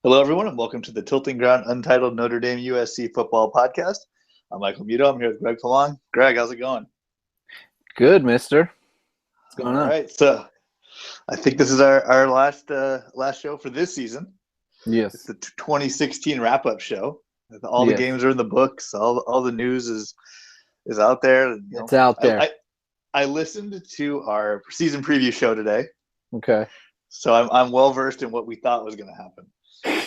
Hello, everyone, and welcome to the Tilting Ground Untitled Notre Dame USC Football Podcast. I'm Michael Muto. I'm here with Greg Falong. Greg, how's it going? Good, mister. What's going All on? right, so I think this is our last show for this season. It's Yes. the 2016 wrap-up show. All the Yes. games are in the books. All the news is out there. It's out there. I listened to our season preview show today, Okay. so I'm well versed in what we thought was going to happen.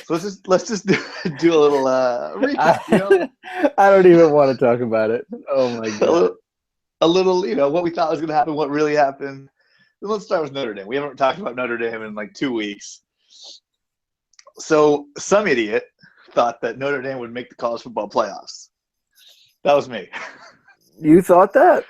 So let's just do a little recap. I don't even want to talk about it. Oh my god. A little, what we thought was going to happen, what really happened. Then let's start with Notre Dame. We haven't talked about Notre Dame in like 2 weeks. So some idiot thought that Notre Dame would make the college football playoffs. That was me. You thought that?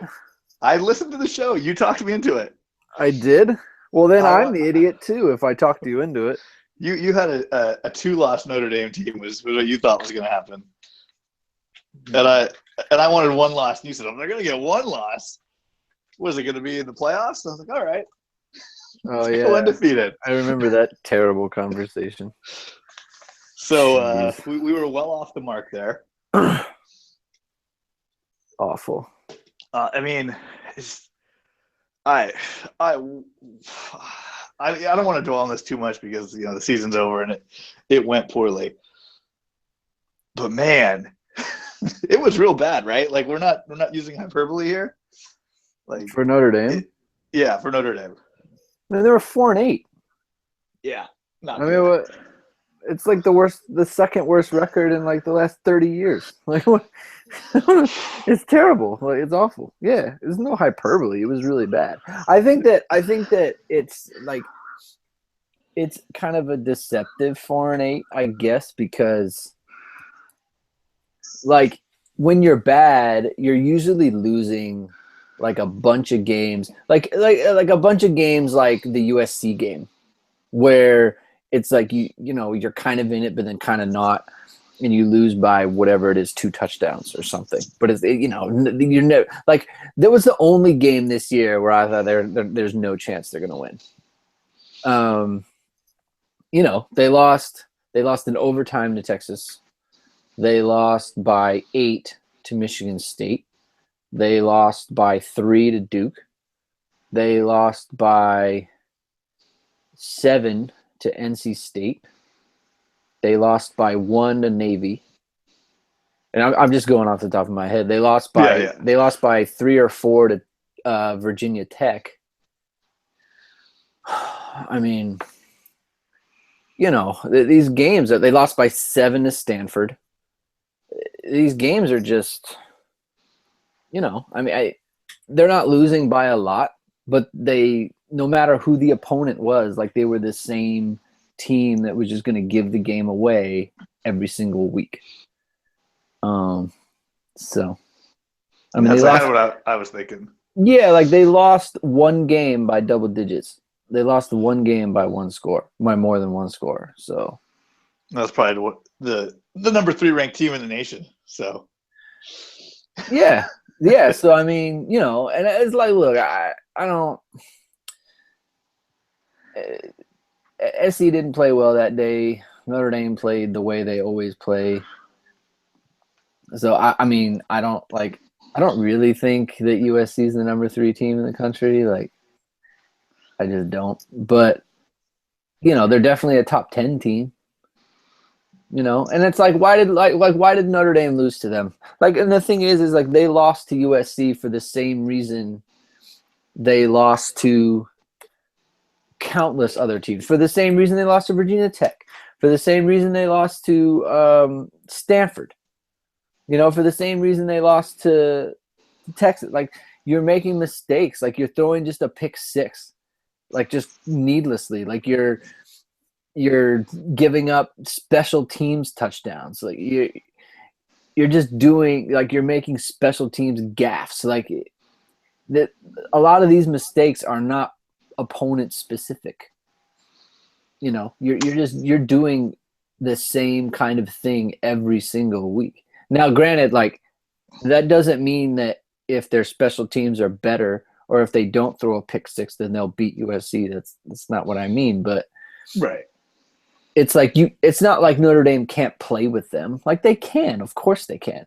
I listened to the show. You talked me into it. I did? Well, then I'm the idiot too if I talked you into it. You had a 2-loss Notre Dame team was what you thought was going to happen. And I wanted 1 loss. And you said, they're going to get 1 loss. Was it going to be in the playoffs? And I was like, all right. Oh, yeah. Go undefeated. I remember that terrible conversation. So we were well off the mark there. Awful. I mean, I don't want to dwell on this too much because the season's over and it went poorly. But man, it was real bad, right? Like we're not using hyperbole here. Like for Notre Dame? Yeah, for Notre Dame. I mean, they were 4-8. Yeah. It's like the second worst record in like the last 30 years. Like what? It's terrible. Like it's awful. Yeah, there's no hyperbole. It was really bad. I think that it's like it's kind of a deceptive 4-8, I guess, because like when you're bad, you're usually losing like a bunch of games, like a bunch of games like the USC game, where it's like you're kind of in it, but then kind of not, and you lose by whatever it is, 2 touchdowns or something. But it's like that was the only game this year where I thought there's no chance they're gonna win. They lost in overtime to Texas. They lost by 8 to Michigan State. They lost by 3 to Duke. They lost by 7 to NC State. They lost by 1 to Navy. And I'm just going off the top of my head. They lost by 3 or 4 to Virginia Tech. I mean, these games that they lost by 7 to Stanford. These games are just, they're not losing by a lot, but no matter who the opponent was, like they were the same team that was just going to give the game away every single week. So, that's kind of what I was thinking. Yeah, like they lost 1 game by double digits. They lost 1 game by 1 score, by more than 1 score. So that's probably the number 3 ranked team in the nation. So yeah. So I mean, and it's like, look, I don't. SC didn't play well that day. Notre Dame played the way they always play. So I mean, I don't really think that USC is the number 3 team in the country. Like, I just don't. But they're definitely a top 10 team. And it's like, why did Notre Dame lose to them? Like, and the thing is like they lost to USC for the same reason they lost to countless other teams, for the same reason they lost to Virginia Tech, for the same reason they lost to Stanford, for the same reason they lost to Texas. Like, you're making mistakes. Like, you're throwing just a pick 6, like just needlessly. Like you're giving up special teams touchdowns. Like you're just doing, like, you're making special teams gaffes. Like that, a lot of these mistakes are not opponent specific. You're doing the same kind of thing every single week. Now, granted, like that doesn't mean that if their special teams are better or if they don't throw a pick 6, then they'll beat USC. That's not what I mean. But right. it's like it's not like Notre Dame can't play with them. Like they can, of course they can.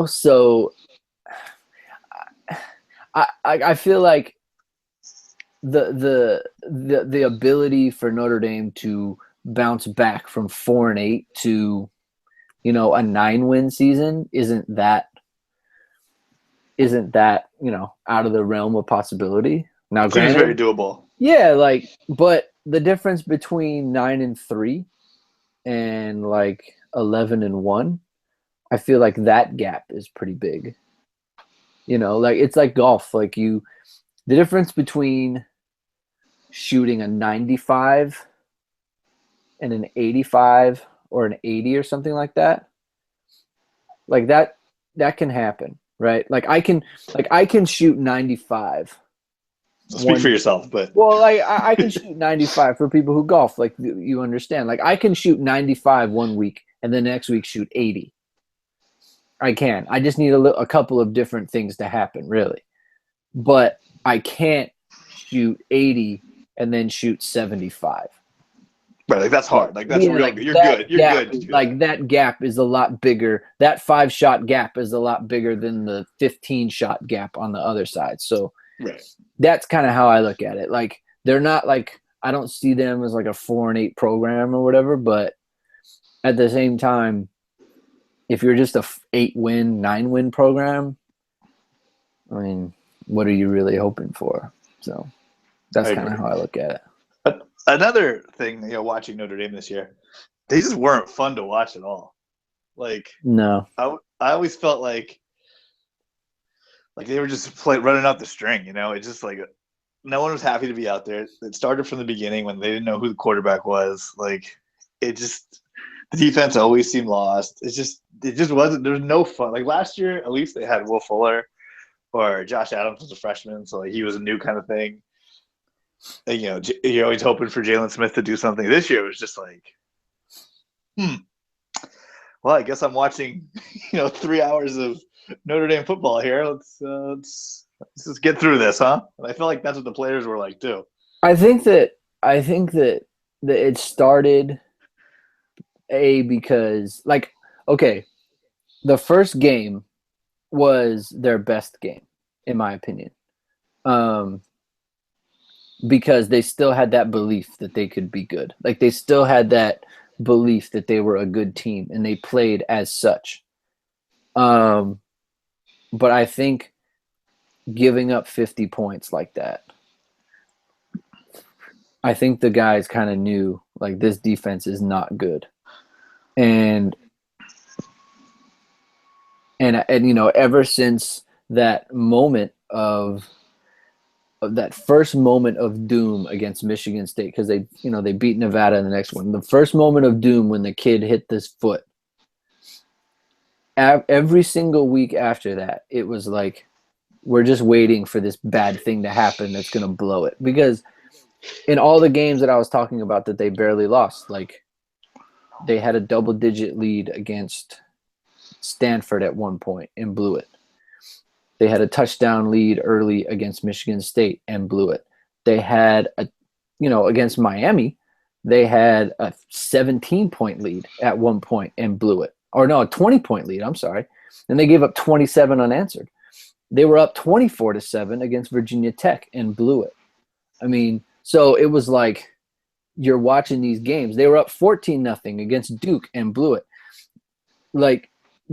So I feel like the ability for Notre Dame to bounce back from 4-8 to a 9-win season isn't that out of the realm of possibility. Now, Seems very granted, doable. yeah, but the difference between 9-3 and 11-1, I feel like that gap is pretty big. It's like golf. The difference between shooting a 95 and an 85 or an 80 or something like that, that can happen, right? I can shoot 95. So speak for yourself, but Well, I can shoot 95 for people who golf. You understand. I can shoot 95 one week and the next week shoot 80. I can. I just need a couple of different things to happen, really. But I can't shoot 80 and then shoot 75. right, that's hard. That's Yeah, real. You're good. You're good to do that. That gap is a lot bigger. That 5-shot gap is a lot bigger than the 15-shot gap on the other side. So Right. that's kind of how I look at it. They're not I don't see them as a 4-8 program or whatever, but at the same time, if you're just a 8-win, 9-win program, I mean, what are you really hoping for? So that's kind of how I look at it. But another thing, watching Notre Dame this year, they just weren't fun to watch at all. No, I always felt like they were just running out the string. It's just no one was happy to be out there. It started from the beginning when they didn't know who the quarterback was. The defense always seemed lost. It just wasn't. There was no fun. Last year, at least they had Will Fuller, or Josh Adams was a freshman, so he was a new kind of thing. And, you're always hoping for Jalen Smith to do something. This year it was just well, I guess I'm watching 3 hours of Notre Dame football here. Let's just get through this, huh? And I feel like that's what the players were like too. I think that it started because okay, the first game was their best game, in my opinion. Because they still had that belief that they could be good. They still had that belief that they were a good team and they played as such. But I think giving up 50 points like that, I think the guys kind of knew this defense is not good. And ever since that moment of that first moment of doom against Michigan State, because they beat Nevada in the next one. The first moment of doom when the kid hit this foot. Every single week after that, it was we're just waiting for this bad thing to happen that's going to blow it. Because in all the games that I was talking about that they barely lost, they had a double-digit lead against Stanford at one point and blew it. They had a touchdown lead early against Michigan State and blew it. They had against Miami, they had a 17-point lead at one point and blew it. Or no, a 20-point lead, I'm sorry. And they gave up 27 unanswered. They were up 24-7 against Virginia Tech and blew it. I mean, so it was you're watching these games. They were up 14-0 against Duke and blew it.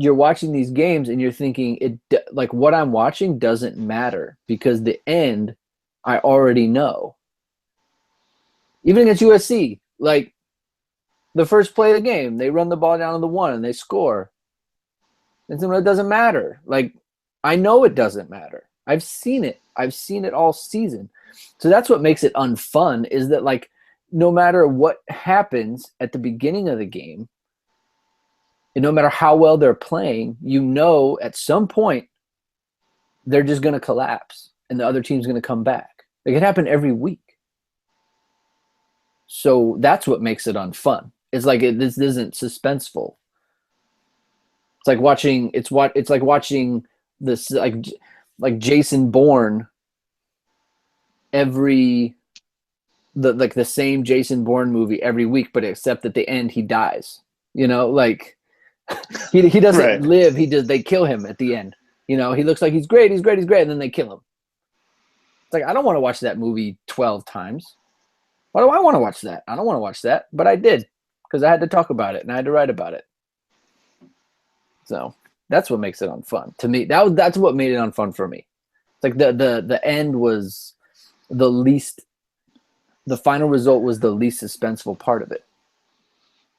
You're watching these games and you're thinking what I'm watching doesn't matter because the end I already know. Even against USC, the first play of the game, they run the ball down to the 1 and they score. And so it doesn't matter. I know it doesn't matter. I've seen it. I've seen it all season. So that's what makes it unfun is that no matter what happens at the beginning of the game, and no matter how well they're playing, at some point they're just going to collapse and the other team's going to come back. It happen every week. So that's what makes it unfun. It's this isn't suspenseful. It's like watching this Jason Bourne every the same Jason Bourne movie every week, but except at the end he dies. Like he doesn't Right. live. They kill him at the end. He looks like he's great, and then they kill him. It's like, I don't want to watch that movie 12 times. Why do I want to watch that? I don't want to watch that, but I did because I had to talk about it and I had to write about it. So that's what makes it unfun to me. That's what made it unfun for me. It's like the end was the least. The final result was the least suspenseful part of it.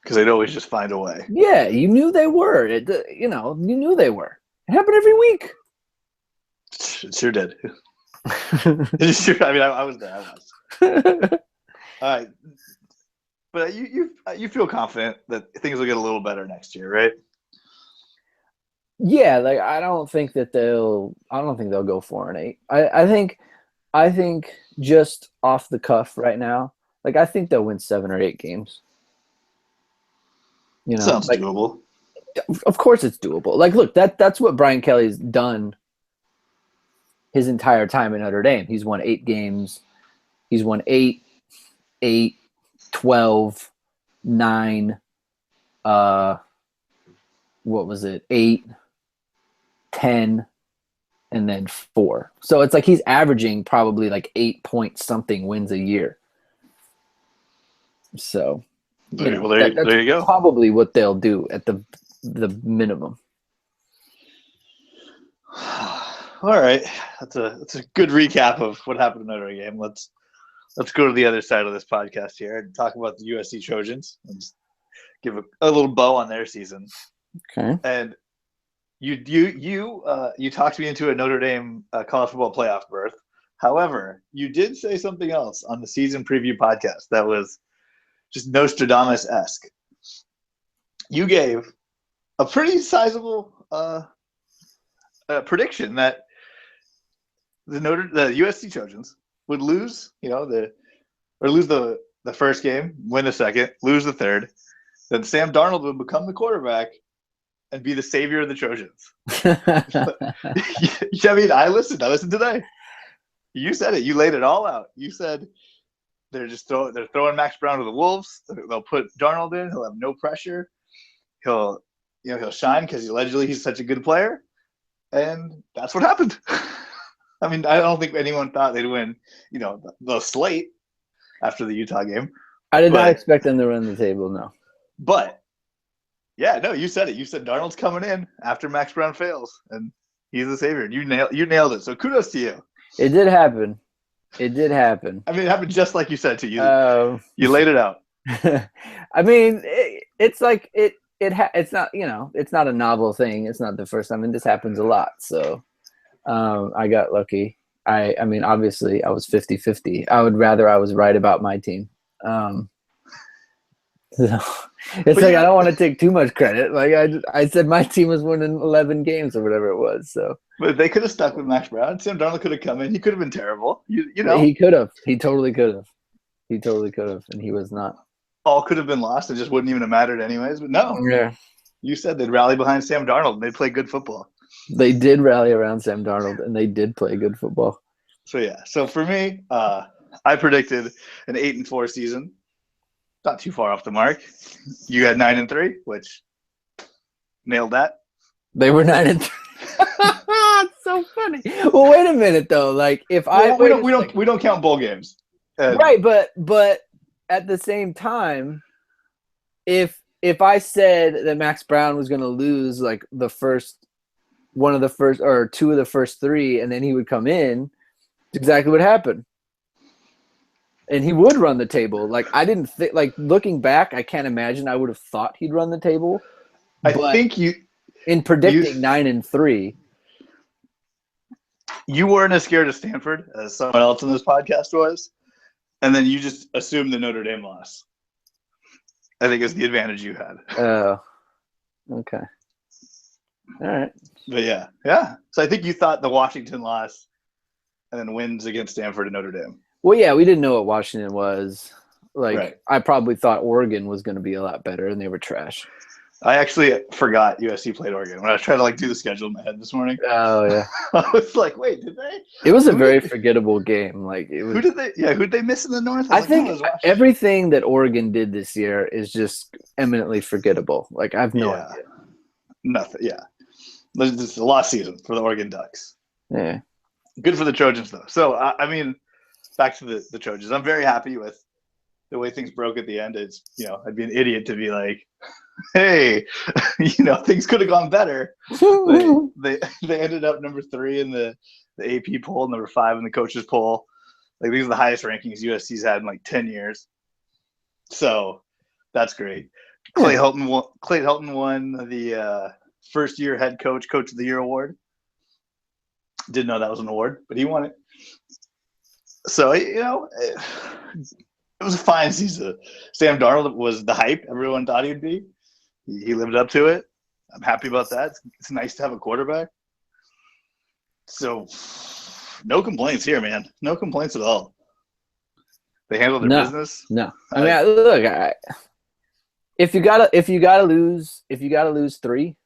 Because they'd always just find a way. Yeah, you knew they were. You knew they were. It happened every week. It sure did. I mean, I was there. I was. All right, but you feel confident that things will get a little better next year, right? Yeah, like I don't think they'll go 4-8. I think just off the cuff right now, like I think they'll win 7 or 8 games. Sounds like, doable. Of course it's doable. Like, look, that's what Brian Kelly's done his entire time in Notre Dame. He's won 8 games. He's won 8, 12, 9, what was it? 8, 10, and then 4. So it's like he's averaging probably like 8 point something wins a year. So there you go. Probably what they'll do at the minimum. All right, that's a good recap of what happened in Notre Dame. Let's go to the other side of this podcast here and talk about the USC Trojans and just give a little bow on their season. Okay. And you talked me into a Notre Dame college football playoff berth. However, you did say something else on the season preview podcast that was just Nostradamus-esque. You gave a pretty sizable prediction that the USC Trojans would lose, lose the first game, win the second, lose the third. Then Sam Darnold would become the quarterback and be the savior of the Trojans. I mean, I listened today. You said it. You laid it all out. You said they're throwing Max Brown to the Wolves. They'll put Darnold in. He'll have no pressure. He'll shine because allegedly he's such a good player. And that's what happened. I mean, I don't think anyone thought they'd win, the slate after the Utah game. I did not expect them to run the table, no. But, yeah, no, you said it. You said Darnold's coming in after Max Brown fails, and he's the savior. And you nailed it. So kudos to you. It did happen. It did happen. I mean, it happened just like you said to you. You laid it out. I mean, it's like it's not, it's not a novel thing. It's not the first time. And this happens a lot. So I got lucky. I mean, obviously, I was 50-50. I would rather I was right about my team. So it's like I don't want to take too much credit. Like I said, my team was winning 11 games or whatever it was. So, but they could have stuck with Max Brown. Sam Darnold could have come in. He could have been terrible. You know, he could have. He totally could have. He totally could have, and he was not. All could have been lost. It just wouldn't even have mattered anyways. But no, yeah. You said they'd rally behind Sam Darnold and they'd play good football. They did rally around Sam Darnold, and they did play good football. So yeah. So for me, I predicted an 8-4 season. Not too far off the mark. You had 9-3, which nailed that. They were 9-3. It's so funny. Well, wait a minute though. Like if we don't count bowl games. Right, but at the same time, if I said that Max Brown was going to lose like one of the first or two of the first 3, and then he would come in, it's exactly what happened. And he would run the table. Like I didn't think. Like looking back, I can't imagine I would have thought he'd run the table. I think in predicting 9-3. You weren't as scared of Stanford as someone else in this podcast was, and then you just assumed the Notre Dame loss. I think is the advantage you had. Oh, okay. All right. But yeah. So I think you thought the Washington loss, and then wins against Stanford and Notre Dame. Well, yeah, we didn't know what Washington was. Like, right. I probably thought Oregon was going to be a lot better, and they were trash. I actually forgot USC played Oregon when I was trying to do the schedule in my head this morning. Oh yeah, I was like, wait, did they? it was a Who very did- forgettable game. Like it was. Who did they? Yeah, who did they miss in the North? I was like, think I was watching. everything that Oregon did this year is just eminently forgettable. Like I have no Yeah. idea. Nothing. Yeah, it's a lost season for the Oregon Ducks. Yeah. Good for the Trojans though. So I mean, back to the Trojans. I'm very happy with the way things broke at the end. It's I'd be an idiot to be like, hey, things could have gone better. They ended up number 3 in the AP poll, number 5 in the coaches poll. Like these are the highest rankings USC's had in like 10 years. So that's great. Clay Helton won the first year head coach of the year award. Didn't know that was an award, but he won it. So it was a fine season. Sam Darnold was the hype everyone thought he'd be. He lived up to it. I'm happy about that. It's nice to have a quarterback. So no complaints here, man. No complaints at all. They handled their business. No, I mean, look, if you gotta lose 3,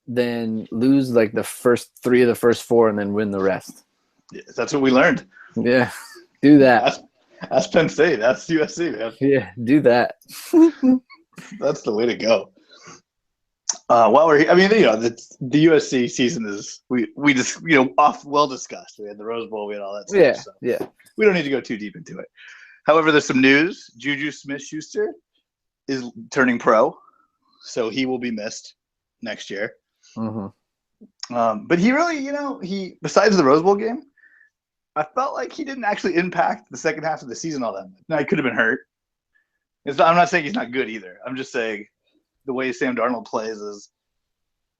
then lose like the first 3 of the first 4, and then win the rest. Yeah, that's what we learned. Yeah, do that. That's Penn State. That's USC, man. Yeah, do that. That's the way to go. While we're here, I mean, the USC season is we just well discussed. We had the Rose Bowl, we had all that stuff. Yeah, so yeah. We don't need to go too deep into it. However, there's some news. Juju Smith-Schuster is turning pro, so he will be missed next year. Mm-hmm. But he really, he besides the Rose Bowl game, I felt like he didn't actually impact the second half of the season all that much. Now, he could have been hurt. I'm not saying he's not good either. I'm just saying the way Sam Darnold plays is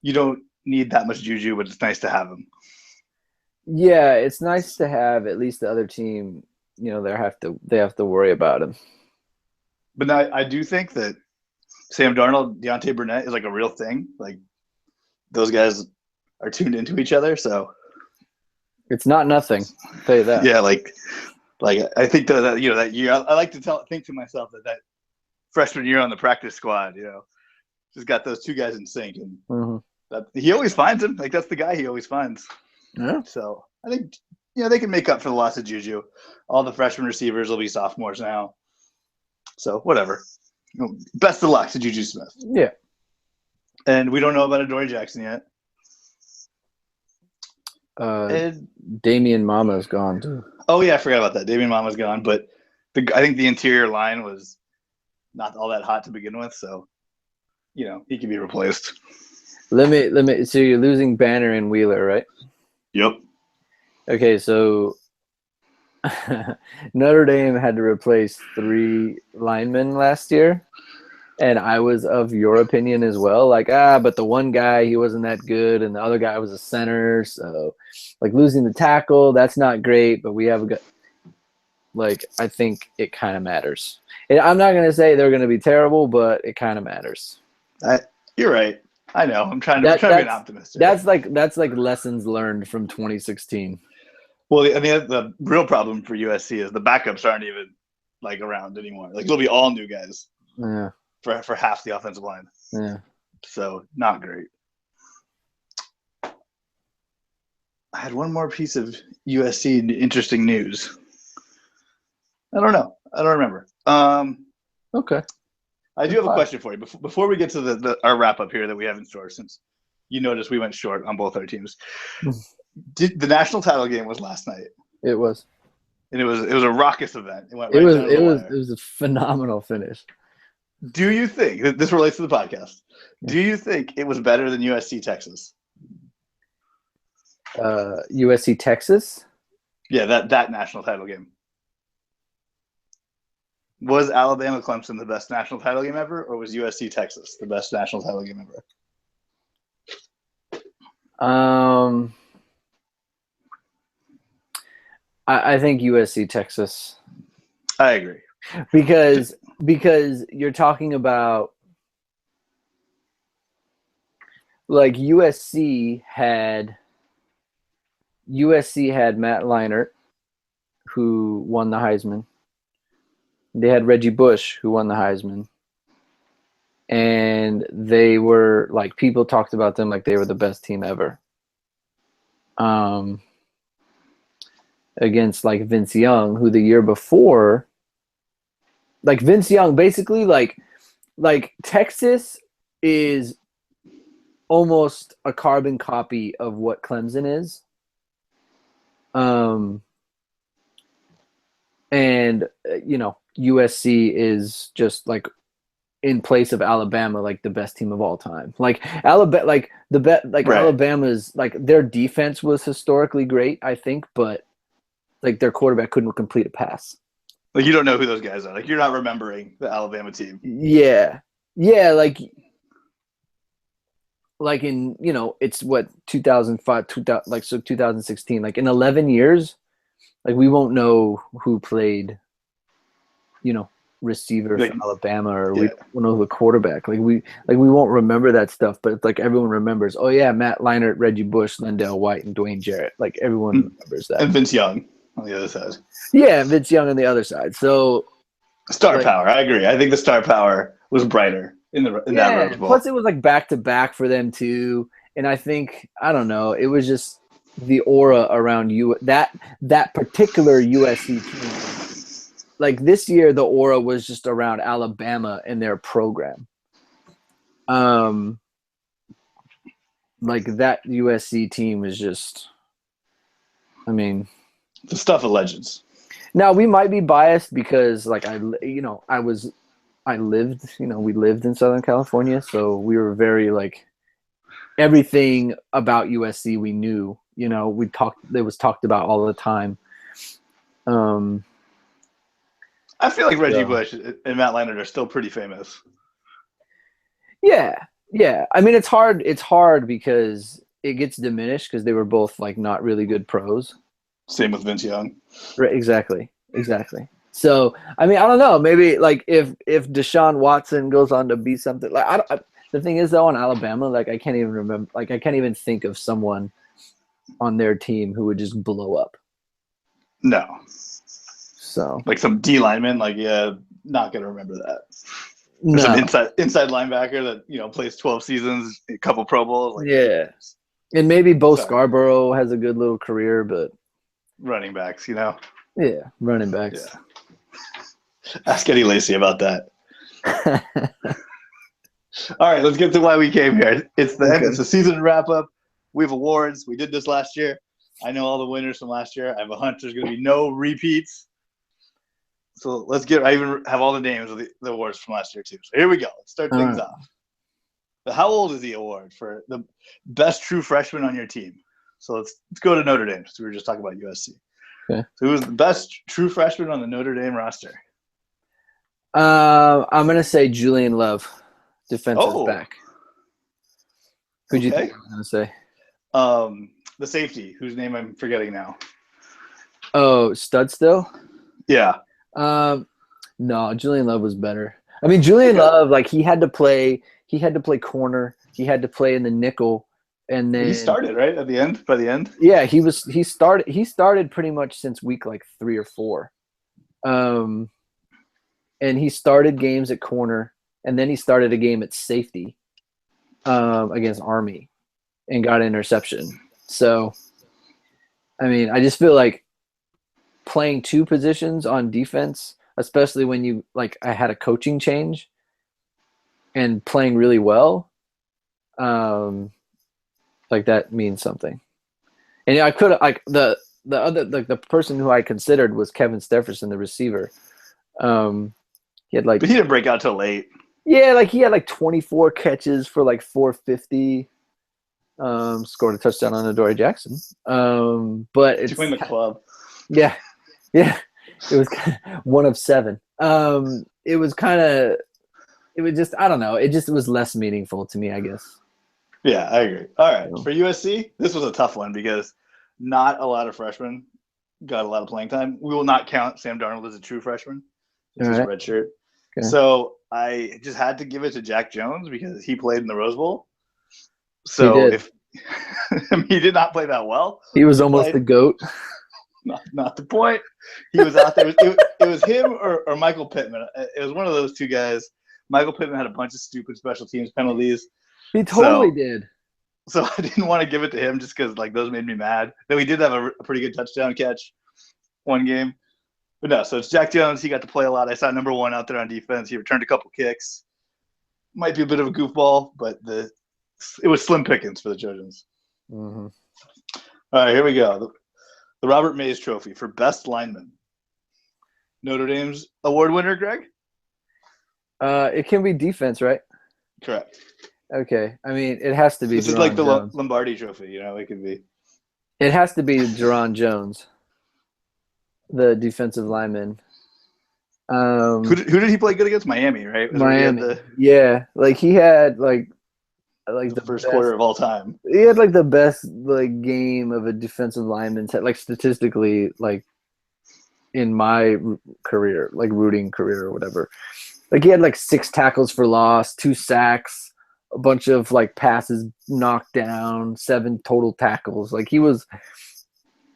you don't need that much Juju, but it's nice to have him. Yeah, it's nice to have at least the other team. They have to worry about him. But now, I do think that Sam Darnold, Deontay Burnett is like a real thing. Like those guys are tuned into each other, so it's not nothing. I'll tell you that. Yeah, like I think that that year, I like to think to myself that freshman year on the practice squad, just got those two guys in sync, and that he always finds him. Like that's the guy he always finds. Yeah. So I think they can make up for the loss of Juju. All the freshman receivers will be sophomores now. So whatever. Best of luck to Juju Smith. Yeah. And we don't know about Adoree Jackson yet. Damian Mama's gone too. Oh yeah, I forgot about that. Damian Mama's gone, but I think the interior line was not all that hot to begin with, so he can be replaced. Let me. So you're losing Banner and Wheeler, right? Yep. Okay, so Notre Dame had to replace 3 linemen last year, and I was of your opinion as well. Like, but the one guy, he wasn't that good, and the other guy was a center, so losing the tackle, that's not great, but we have a good. I think it kind of matters. And I'm not gonna say they're gonna be terrible, but it kind of matters. You're right. I know. I'm trying to be an optimist. That's like lessons learned from 2016. Well, the real problem for USC is the backups aren't even around anymore. It'll be all new guys. Yeah. For half the offensive line. Yeah. So not great. I had one more piece of USC interesting news. I don't know. I don't remember. Okay. I do have a question for you before we get to our wrap up here that we have in store, since you noticed we went short on both our teams. The national title game was last night. It was. And it was a raucous event. It went it was a phenomenal finish. Do you think this relates to the podcast? Do you think it was better than USC Texas? USC Texas? Yeah, that national title game. Was Alabama Clemson the best national title game ever, or was USC Texas the best national title game ever? I think USC Texas. I agree. Because you're talking about USC had Matt Leinart, who won the Heisman. They had Reggie Bush, who won the Heisman. and they were like, people talked about them like they were the best team ever. Against like Vince Young, who the year before, like Vince Young, basically like Texas is almost a carbon copy of what Clemson is. And USC is just like in place of Alabama, like the best team of all time. Like Alabama, like Right. Alabama's like their defense was historically great, I think, but like their quarterback couldn't complete a pass. Like you don't know who those guys are. Like you're not remembering the Alabama team. Yeah, like in it's what 2005, 2000, like so 2016. Like in 11 years, like we won't know who played, receiver Like, for Alabama, or we don't know who the quarterback. Like we won't remember that stuff, but it's like everyone remembers. Oh yeah, Matt Leinart, Reggie Bush, Lendale White, and Dwayne Jarrett. Like everyone remembers that. And Vince Young on the other side. Yeah, Vince Young on the other side. So star power. I agree. I think the star power was brighter in that Rose Bowl. Plus, it was like back to back for them too, and I think I don't know. It was just the aura around you that particular USC team. Like this year, the aura was just around Alabama and their program. Like that USC team is just, I mean, the stuff of legends. Now we might be biased because, like we lived in Southern California, so we were very like everything about USC we knew. It was talked about all the time. I feel like Reggie Bush and Matt Leinart are still pretty famous. Yeah. I mean, it's hard because it gets diminished because they were both like not really good pros. Same with Vince Young. Right. Exactly. So, I mean, I don't know. Maybe like if Deshaun Watson goes on to be something like the thing is though on Alabama, like I can't even remember. Like I can't even think of someone on their team who would just blow up. No. So like some D lineman, like not gonna remember that. No. Some inside linebacker that plays 12 seasons, a couple Pro Bowls. Like, yeah, and maybe Bo Scarborough has a good little career, but running backs, Yeah, running backs. Yeah. Ask Eddie Lacy about that. All right, let's get to why we came here. It's the end. It's the season wrap up. We have awards. We did this last year. I know all the winners from last year. I have a hunch there's going to be no repeats. So I even have all the names of the awards from last year too. So here we go. Let's start things off. But how old is the award for the best true freshman on your team? So let's go to Notre Dame. So we were just talking about USC. Okay. So who was the best true freshman on the Notre Dame roster? I'm gonna say Julian Love, defensive back. Who'd you think I was gonna say? The safety, whose name I'm forgetting now. Oh, Studstill? Yeah. No, Julian Love was better. I mean, Julian Love, like he had to play corner. He had to play in the nickel, and then he started right at the end. By the end, yeah, he started pretty much since week like 3 or 4, and he started games at corner, and then he started a game at safety, against Army, and got an interception. So, I mean, I just feel like playing 2 positions on defense, especially when I had a coaching change and playing really well, like that means something. And I could like the other the person who I considered was Kevin Stepherson, the receiver. He had but he didn't break out till late. Yeah, like he had like 24 catches for like 450. Scored a touchdown on Adoree Jackson. But it's join the club. Yeah. It was one of 7. It was just, I don't know. It was less meaningful to me, I guess. Yeah, I agree. All right. For USC, this was a tough one because not a lot of freshmen got a lot of playing time. We will not count Sam Darnold as a true freshman. It's his red shirt. Okay. So I just had to give it to Jack Jones because he played in the Rose Bowl. So he did not play that well. He was almost the GOAT. Not the point. He was out there. It was him or Michael Pittman. It was one of those 2 guys. Michael Pittman had a bunch of stupid special teams penalties. He totally did. So I didn't want to give it to him just because like those made me mad. Though he did have a pretty good touchdown catch one game. But no, so it's Jack Jones. He got to play a lot. I saw number 1 out there on defense. He returned a couple kicks. Might be a bit of a goofball, but it was slim pickings for the Trojans. Mm-hmm. All right, here we go. The Robert Mays Trophy for best lineman. Notre Dame's award winner, Greg? It can be defense, right? Correct. Okay. I mean, it has to be. This is like the Lombardi Trophy, it could be. It has to be Jerron Jones, the defensive lineman. Who did he play good against? Miami, right? Miami. Yeah, like he had like the first quarter of all time. He had like the best like game of a defensive lineman, like statistically, like in my career, like rooting career or whatever. Like he had like 6 tackles for loss, 2 sacks, a bunch of like passes knocked down, 7 total tackles. Like it was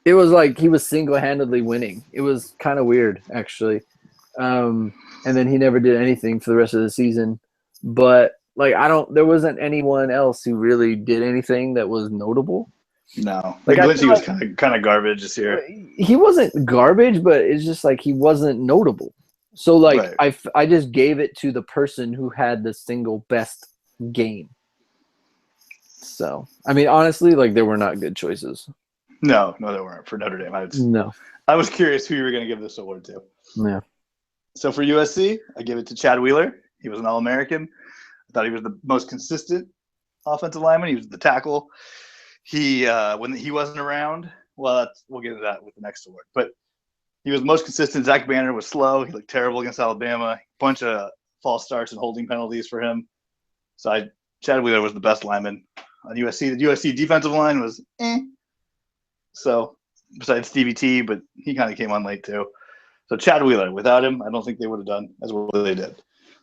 like he was single-handedly winning. It was kind of weird, actually. And then he never did anything for the rest of the season. But like there wasn't anyone else who really did anything that was notable. No, like Lindsey was kind of garbage this year. He wasn't garbage, but it's just like he wasn't notable. So like right. I just gave it to the person who had the single best game. So I mean, honestly, like there were not good choices. No, there weren't for Notre Dame. I was curious who you were going to give this award to. Yeah. So for USC, I give it to Chad Wheeler. He was an All-American. I thought he was the most consistent offensive lineman. He was the tackle. He when he wasn't around, well, we'll get into that with the next award. But he was most consistent. Zach Banner was slow. He looked terrible against Alabama. Bunch of false starts and holding penalties for him. So Chad Wheeler was the best lineman on USC. The USC defensive line was So besides Stevie T, but he kind of came on late too. So Chad Wheeler, without him, I don't think they would have done as well as they did.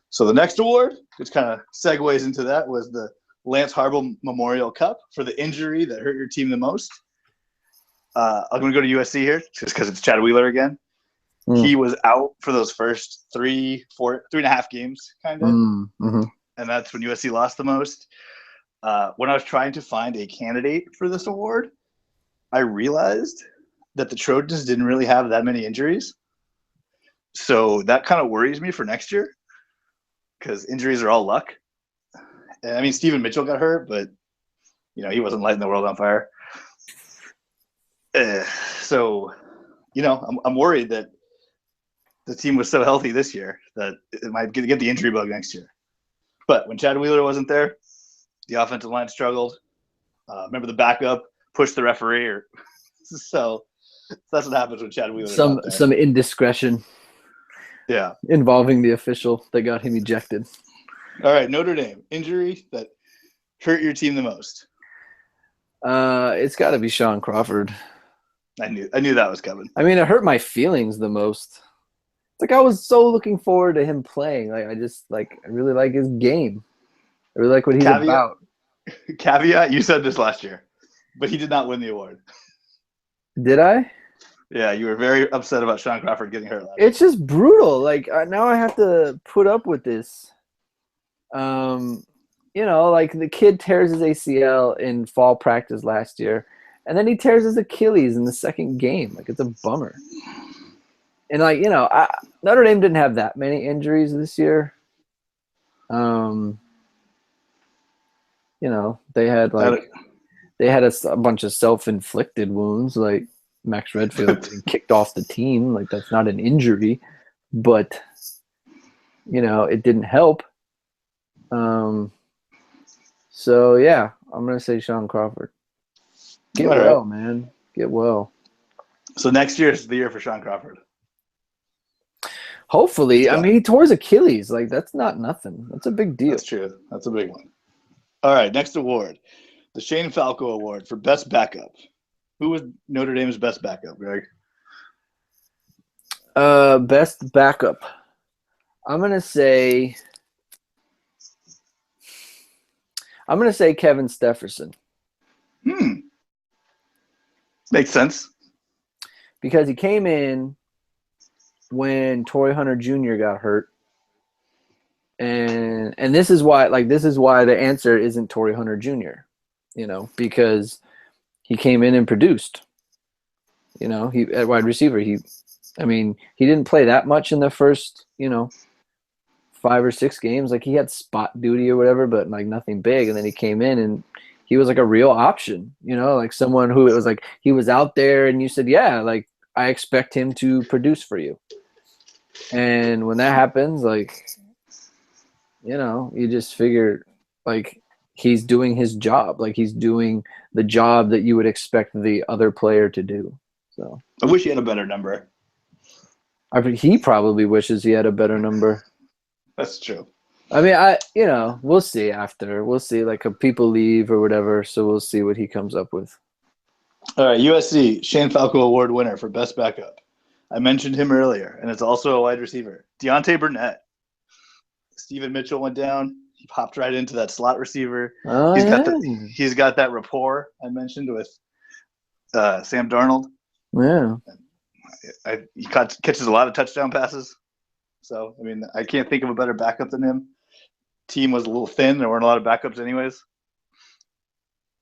So the next award, which kind of segues into that, was the Lance Harbaugh Memorial Cup for the injury that hurt your team the most. I'm going to go to USC here just because it's Chad Wheeler again. He was out for those first 3.5 games, kind of. Mm-hmm. And that's when USC lost the most. When I was trying to find a candidate for this award, I realized that the Trojans didn't really have that many injuries. So that kind of worries me for next year because injuries are all luck. And I mean, Stephen Mitchell got hurt, but, he wasn't lighting the world on fire. So, I'm worried that the team was so healthy this year that it might get the injury bug next year. But when Chad Wheeler wasn't there, the offensive line struggled. Remember the backup pushed the referee, so that's what happens when Chad Wheeler. Some indiscretion. Yeah, involving the official that got him ejected. All right, Notre Dame injury that hurt your team the most. It's got to be Sean Crawford. I knew that was coming. I mean, it hurt my feelings the most. It's like I was so looking forward to him playing. Like I really like his game. I really like what he's about. Caveat: you said this last year, but he did not win the award. Did I? Yeah, you were very upset about Sean Crawford getting hurt last year. It's just brutal. Like now I have to put up with this. Like the kid tears his ACL in fall practice last year, and then he tears his Achilles in the second game. Like it's a bummer. And Notre Dame didn't have that many injuries this year. They had a bunch of self-inflicted wounds, like Max Redfield getting kicked off the team. Like that's not an injury, but it didn't help. So yeah, I'm gonna say Sean Crawford. Get well, man. Get well. So next year is the year for Sean Crawford. Hopefully. I mean, he tore his Achilles. Like that's not nothing. That's a big deal. That's true. That's a big one. All right, next award, the Shane Falco Award for best backup. Who was Notre Dame's best backup, Greg? Best backup. I'm gonna say Kevin Stepherson. Makes sense. Because he came in when Torrey Hunter Jr. got hurt. And this is why the answer isn't Torrey Hunter Jr., because he came in and produced. He at wide receiver. He didn't play that much in the first, 5 or 6 games. Like he had spot duty or whatever, but like nothing big. And then he came in and he was like a real option, like someone who it was like he was out there and you said, yeah, like I expect him to produce for you. And when that happens, like, you just figure like he's doing his job. Like he's doing the job that you would expect the other player to do. So I wish he had a better number. He probably wishes he had a better number. That's true. I mean, we'll see after. We'll see, like, if people leave or whatever, so we'll see what he comes up with. All right, USC, Shane Falco Award winner for Best Backup. I mentioned him earlier, and it's also a wide receiver. Deontay Burnett. Steven Mitchell went down. He popped right into that slot receiver. Oh, He's got that rapport I mentioned with Sam Darnold. Yeah. He catches a lot of touchdown passes. So, I mean, I can't think of a better backup than him. Team was a little thin. There weren't a lot of backups anyways.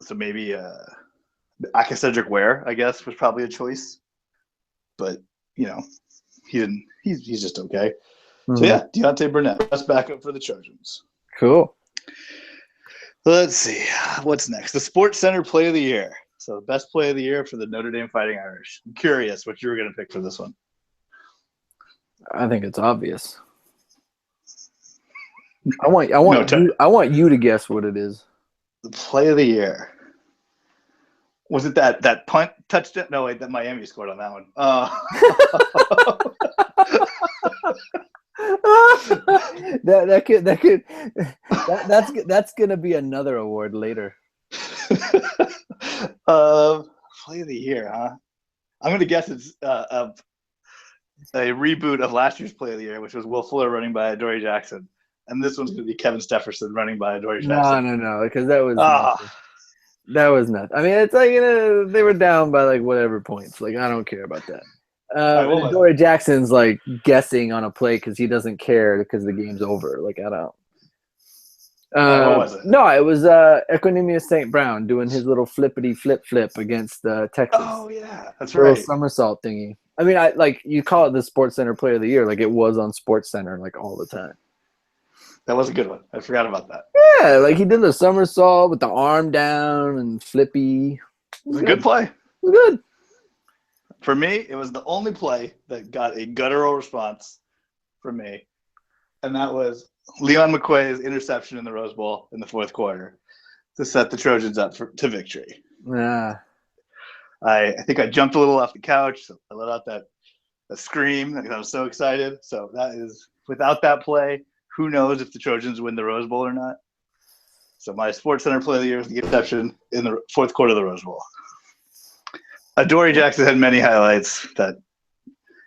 So maybe Aka Cedric Ware, I guess, was probably a choice. But, he's just okay. Mm-hmm. So, yeah, Deontay Burnett, best backup for the Trojans. Cool. Let's see. What's next? The Sports Center Play of the Year. So, best play of the year for the Notre Dame Fighting Irish. I'm curious what you were going to pick for this one. I think it's obvious. I want you to guess what it is. The play of the year. Was it that punt touchdown? No, wait, that Miami scored on that one. That's gonna be another award later. Play of the year, huh? I'm gonna guess it's a reboot of last year's Play of the Year, which was Will Fuller running by Adoree Jackson, and this one's gonna be Kevin Stepherson running by Adoree Jackson. No, because that was nuts. I mean, it's like they were down by like whatever points. Like I don't care about that. Adoree Jackson's like guessing on a play because he doesn't care because the game's over. Like I don't. What was it? No, it was Equanimeous St. Brown doing his little flippity flip against Texas. Oh yeah, that's right. Little somersault thingy. I mean, you call it the Sports Center Play of the Year, like it was on Sports Center like all the time. That was a good one. I forgot about that. Yeah, like he did the somersault with the arm down and flippy. It was a good play. It was good. For me, it was the only play that got a guttural response from me, and that was Leon McQuay's interception in the Rose Bowl in the fourth quarter to set the Trojans up to victory. Yeah. I think I jumped a little off the couch. So I let out that scream because I was so excited. So that is, without that play, who knows if the Trojans win the Rose Bowl or not. So my Sports Center Play of the Year was the interception in the fourth quarter of the Rose Bowl. Adoree Jackson had many highlights that,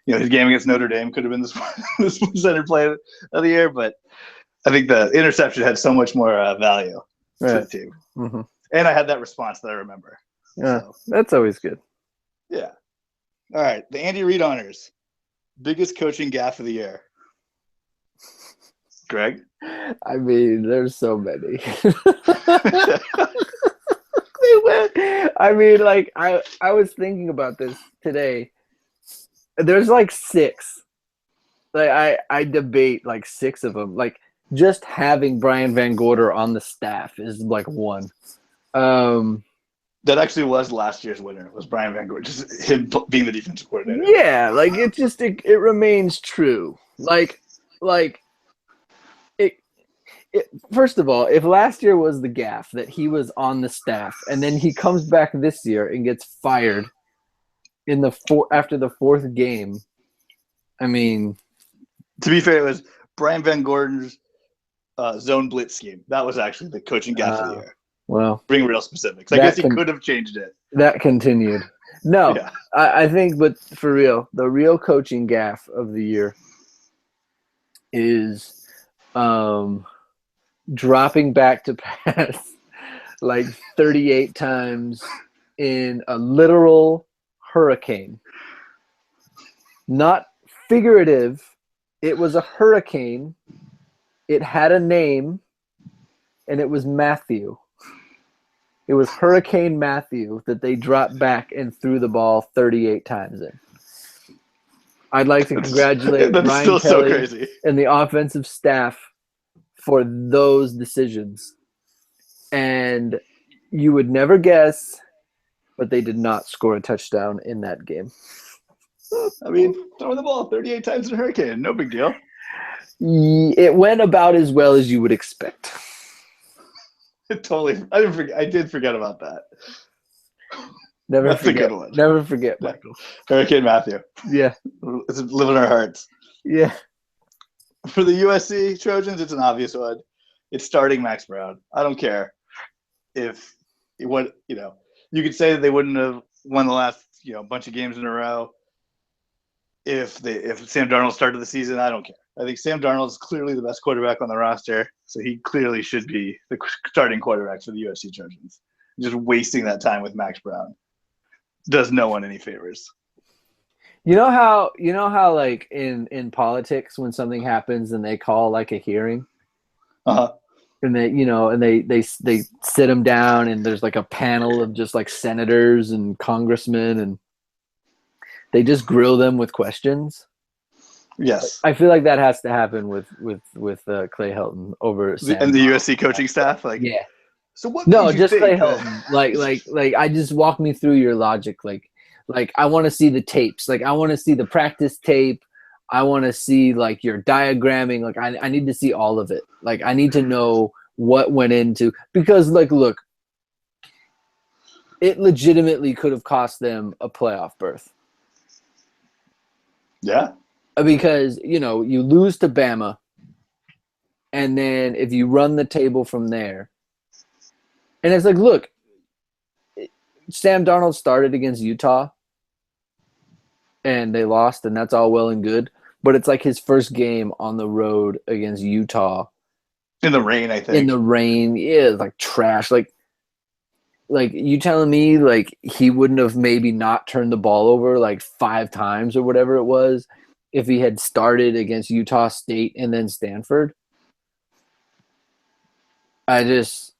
his game against Notre Dame could have been the Sports Center Play of the Year, but I think the interception had so much more value to the team. Mm-hmm. And I had that response that I remember. Yeah, so, that's always good. Yeah. All right, the Andy Reid honors. Biggest coaching gaffe of the year. Greg? I mean, there's so many. I mean, like, I was thinking about this today. There's like 6. Like I debate like 6 of them. Like just having Brian Van Gorder on the staff is like one. That actually was last year's winner. It was Brian Van Gorder, just him being the defensive coordinator. Yeah, like it remains true. Like it. First of all, if last year was the gaffe that he was on the staff, and then he comes back this year and gets fired in after the 4th game, I mean, to be fair, it was Brian Van Gorder's zone blitz scheme. That was actually the coaching gaffe of the year. Well, bring real specifics. I guess he could have changed it. That continued. No, yeah. I think, but for real, the real coaching gaffe of the year is dropping back to pass like 38 times in a literal hurricane. Not figurative. It was a hurricane It had a name, and it was Matthew. It was Hurricane Matthew that they dropped back and threw the ball 38 times in. I'd like to congratulate That's Brian still so Kelly crazy. and the offensive staff for those decisions. And you would never guess, but they did not score a touchdown in that game. I mean, throwing the ball 38 times in a hurricane, no big deal. It went about as well as you would expect. Totally. I did forget about that. Never That's a forget. good one. Never forget, Michael. Hurricane Matthew. Yeah. It's living in our hearts. Yeah. For the USC Trojans, it's an obvious one. It's starting Max Brown. I don't care if what you could say that they wouldn't have won the last bunch of games in a row if Sam Darnold started the season. I don't care. I think Sam Darnold is clearly the best quarterback on the roster, so he clearly should be the starting quarterback for the USC Trojans. Just wasting that time with Max Brown does no one any favors. You know how like in politics when something happens and they call like a hearing, and they sit them down and there's like a panel of just like senators and congressmen and they just grill them with questions. Yes, I feel like that has to happen with Clay Helton over Sam and the USC coaching staff. Like, yeah. So what? No, just Clay Helton. Like I just walk me through your logic. Like I want to see the tapes. Like I want to see the practice tape. I want to see like your diagramming. Like I need to see all of it. Like I need to know what went into, because like look, it legitimately could have cost them a playoff berth. Yeah. Because you lose to Bama, and then if you run the table from there, and it's like, look, Sam Darnold started against Utah, and they lost, and that's all well and good. But it's like his first game on the road against Utah. In the rain, I think. In the rain, yeah, like trash. Like you telling me like he wouldn't have maybe not turned the ball over like 5 times or whatever it was if he had started against Utah State and then Stanford? In an 11-1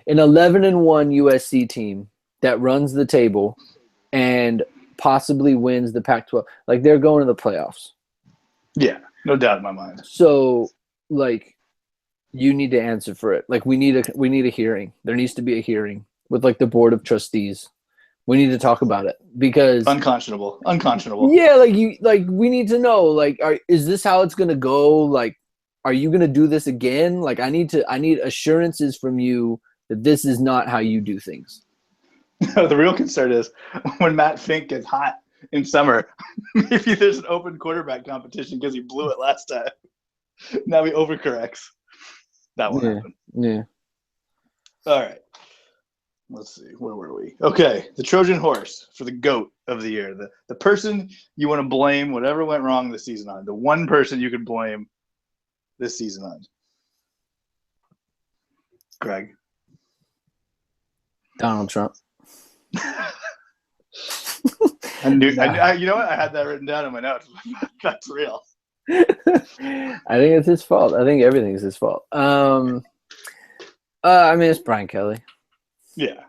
USC team that runs the table and possibly wins the Pac-12, like they're going to the playoffs. Yeah, no doubt in my mind. So, like, you need to answer for it. Like, we need a hearing. There needs to be a hearing with like the board of trustees. We need to talk about it because unconscionable. Yeah, we need to know. Like, is this how it's gonna go? Like, are you gonna do this again? Like, I need assurances from you that this is not how you do things. The real concern is when Matt Fink gets hot in summer, maybe there's an open quarterback competition because he blew it last time. Now he overcorrects. That won't happen. Yeah. All right. Let's see. Where were we? Okay. The Trojan horse for the GOAT of the year. The person you want to blame whatever went wrong this season on. The one person you could blame this season on. Greg. Donald Trump. I knew. You know what? I had that written down in my notes. That's real. I think it's his fault. I think everything's his fault. I mean, it's Brian Kelly. Yeah.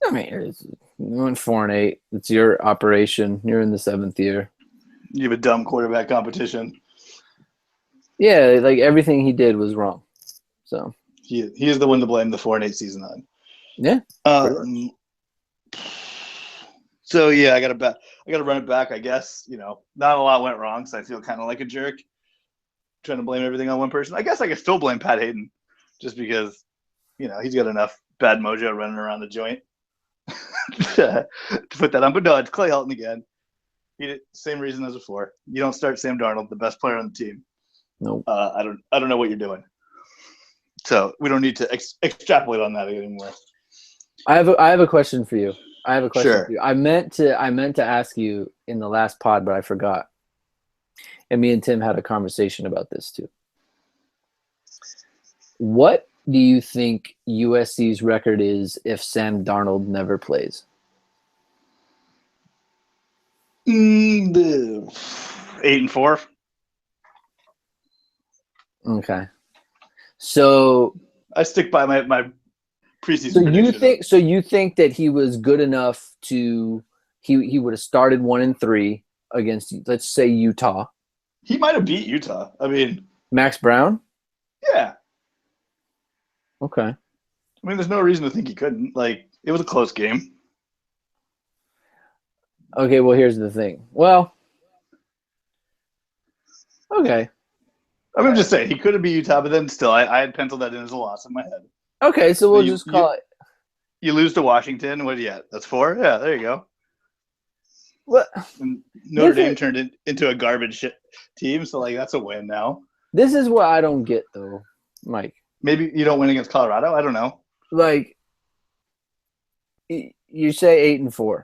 I mean, you went 4-8. It's your operation. You're in the 7th year. You have a dumb quarterback competition. Yeah, like everything he did was wrong. So he is the one to blame the 4-8 season on. Yeah. So yeah, I gotta run it back. I guess not a lot went wrong, so I feel kind of like a jerk trying to blame everything on one person. I guess I could still blame Pat Hayden, just because he's got enough bad mojo running around the joint to put that on. But no, it's Clay Helton again. Same reason as before. You don't start Sam Darnold, the best player on the team. No. I don't know what you're doing. So we don't need to extrapolate on that anymore. I have a question for you. Sure. For you. I meant to ask you in the last pod, but I forgot. And me and Tim had a conversation about this too. What do you think USC's record is if Sam Darnold never plays? 8-4. Okay. So I stick by my preseason So you prediction. think that he was good enough to he would have started 1-3 against, let's say, Utah. He might have beat Utah. I mean, Max Brown? yeah. Okay. I mean, there's no reason to think he couldn't. Like, it was a close game. Okay, well here's the thing. Well, okay. I mean, I'm just saying he could have beat Utah, but then still, I had penciled that in as a loss in my head. Okay, so So we'll just call it you lose to Washington. What do you get? That's 4. Yeah, there you go. what And Notre Dame turned into a garbage team, so like that's a win now. this is what I don't get though, Mike. Maybe you don't win against Colorado. I don't know. Like you say 8-4.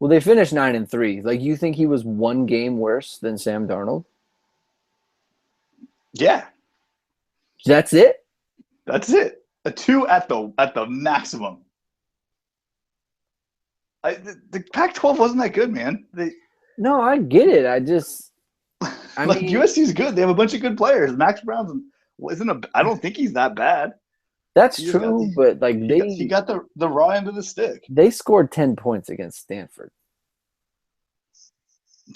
Well, they finished 9-3. Like, you think he was one game worse than Sam Darnold? Yeah, That's it? that's it. A 2 at the maximum. The Pac-12 wasn't that good, man. No, I get it. I like mean, USC's good. They have a bunch of good players. Max Brown's I don't think he's that bad. that's true, but like He got the raw end of the stick. they scored 10 points against Stanford.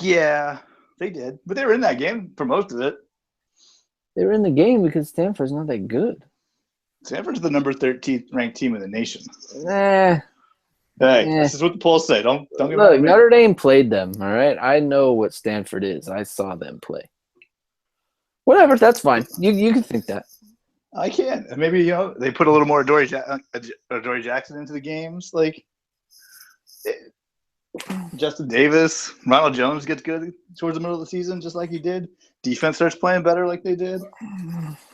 Yeah, they did, but they were in that game for most of it. They were in the game because Stanford's not that good. Stanford's the number 13th ranked team in the nation. Eh. Hey, this is what the polls say. Don't get Look, mad at me. Notre Dame played them, all right? I know what Stanford is. I saw them play. Whatever, that's fine. You can think that. I can. And maybe they put a little more Dory Jackson into the games. Like Justin Davis, Ronald Jones gets good towards the middle of the season, just like he did. Defense starts playing better, like they did.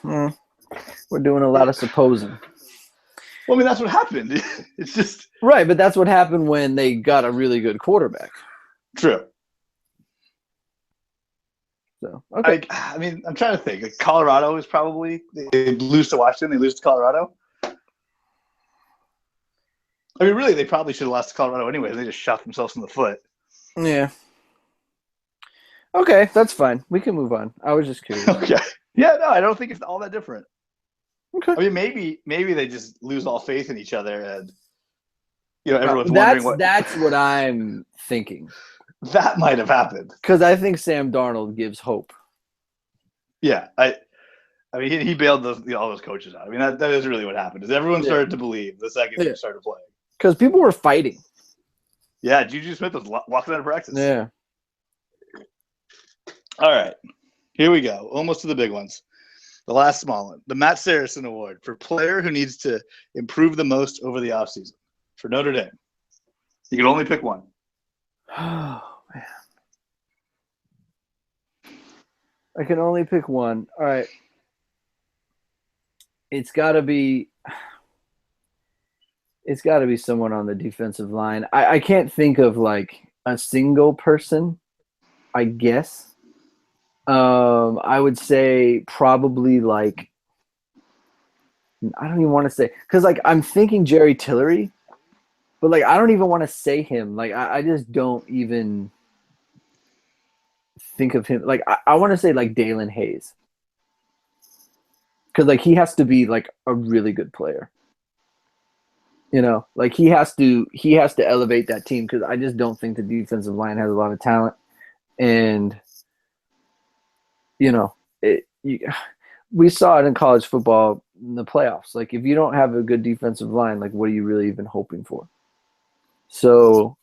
We're doing a lot of supposing. Well, I mean, that's what happened. It's just right, but that's what happened when they got a really good quarterback. True. So okay. I mean, I'm trying to think. Like Colorado is probably they lose to Washington, they lose to Colorado. I mean, really, they probably should have lost to Colorado anyway. They just shot themselves in the foot. Yeah. Okay, that's fine. We can move on. I was just curious. Okay. Yeah, no, I don't think it's all that different. Okay. I mean, maybe they just lose all faith in each other, and everyone's wondering what. That's what I'm thinking. That might have happened because I think Sam Darnold gives hope. Yeah, I mean, he bailed all those coaches out. I mean, that is really what happened. Is everyone started to believe the second he started playing? Because people were fighting. Yeah, Juju Smith was walking out of practice. Yeah. All right, here we go. Almost to the big ones. The last small one, the Matt Saracen Award for player who needs to improve the most over the offseason for Notre Dame. You can only pick one. Oh, man. I can only pick one. All right. It's got to be someone on the defensive line. I can't think of like a single person, I guess. I would say probably like I don't even want to say because like I'm thinking Jerry Tillery, but like I don't even want to say him. Like I just don't even think of him. Like I want to say like Dalen Hayes because like he has to be like a really good player. Like he has to elevate that team because I just don't think the defensive line has a lot of talent and. We saw it in college football in the playoffs. Like, if you don't have a good defensive line, like, what are you really even hoping for? So,